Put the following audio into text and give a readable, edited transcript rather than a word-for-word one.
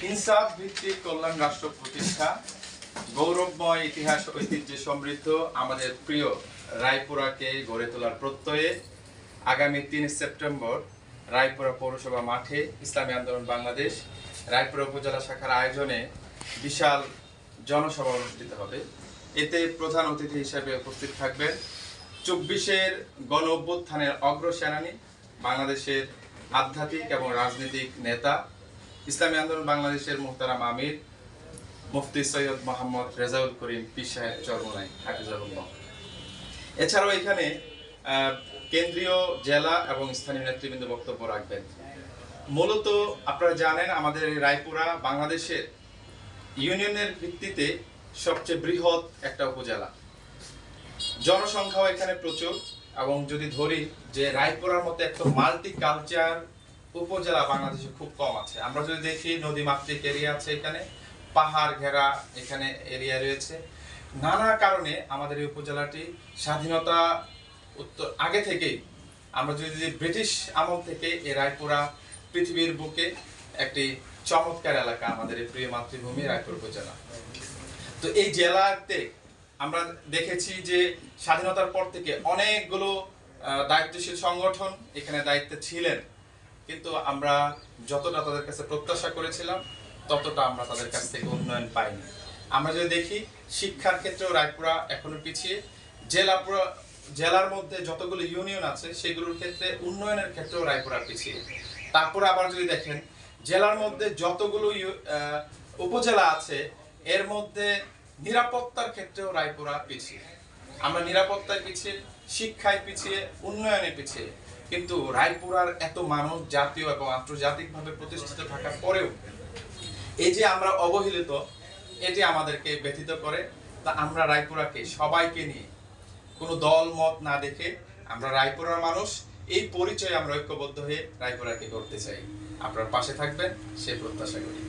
ইনসাফ ভিত্তিক কল্যাণ রাষ্ট্র প্রতিষ্ঠা, গৌরবময় ইতিহাস ঐতিহ্যে সমৃদ্ধ আমাদের প্রিয় রায়পুরাকে গড়ে তোলার প্রত্যয়ে আগামী ৩ সেপ্টেম্বর রায়পুরা পৌরসভা মাঠে ইসলামী আন্দোলন বাংলাদেশ রায়পুরা উপজেলা শাখার আয়োজনে বিশাল জনসভা অনুষ্ঠিত হবে। এতে প্রধান অতিথি হিসেবে উপস্থিত থাকবেন ২৪-এর গণ অভ্যুত্থানের অগ্রসেনানী, বাংলাদেশের আধ্যাত্মিক এবং রাজনৈতিক নেতা, ইসলামী আন্দোলন বাংলাদেশের মুহতারাম আমির মুফতি সৈয়দ মোহাম্মদ রেজাউল করিম পীর সাহেব চরমোনাই হাফিজাহুল্লাহ। এছাড়াও এখানে কেন্দ্রীয়, জেলা এবং স্থানীয় নেতৃবৃন্দ বক্তব্য রাখবেন। মূলত আপনারা জানেন আমাদের এই রায়পুরা বাংলাদেশের ইউনিয়নের ভিত্তিতে সবচেয়ে বৃহৎ একটা উপজেলা, জনসংখ্যাও এখানে প্রচুর। এবং যদি ধরি যে রায়পুরার মতো একটা মাল্টি কালচার উপজেলা বাংলাদেশে খুব কম আছে। আমরা যদি দেখি নদী মাতৃক এরিয়া আছে, এখানে পাহাড় ঘেরা এখানে এরিয়া রয়েছে। নানা কারণে আমাদের এই উপজেলাটি স্বাধীনতা উত্তর আগে থেকেই, আমরা যদি ব্রিটিশ আমল থেকে এই রায়পুরা পৃথিবীর বুকে একটি চমৎকার এলাকা, আমাদের এই প্রিয় মাতৃভূমি রায়পুর উপজেলা। তো এই জেলাতে আমরা দেখেছি যে স্বাধীনতার পর থেকে অনেকগুলো দায়িত্বশীল সংগঠন এখানে দায়িত্বে ছিলেন, কিন্তু আমরা যতটা তাদের কাছে প্রত্যাশা করেছিলাম ততটা আমরা তাদের কাছ থেকে উন্নয়ন পাইনি। আমরা যদি দেখি শিক্ষার ক্ষেত্রেও রায়পুরা এখনো পিছিয়ে, জেলার মধ্যে যতগুলো ইউনিয়ন আছে সেগুলোর ক্ষেত্রে উন্নয়নের ক্ষেত্রেও রায়পুরা পিছিয়ে। তারপরে আবার যদি দেখেন জেলার মধ্যে যতগুলো উপজেলা আছে এর মধ্যে নিরাপত্তার ক্ষেত্রেও রায়পুরা পিছিয়ে। আমরা নিরাপত্তায় পিছিয়ে, শিক্ষায় পিছিয়ে, উন্নয়নে পিছিয়ে। কিন্তু রায়পুরার এত মানুষ জাতীয় এবং আন্তর্জাতিকভাবে প্রতিষ্ঠিত থাকার পরেও এই যে আমরা অবহেলিত, এটি আমাদেরকে ব্যথিত করে। তা আমরা রায়পুরাকে সবাইকে নিয়ে, কোনো দল মত না দেখে, আমরা রায়পুরার মানুষ, এই পরিচয়ে আমরা ঐক্যবদ্ধ হয়ে রায়পুরাকে করতে চাই। আপনার পাশে থাকবেন সে প্রত্যাশা করি।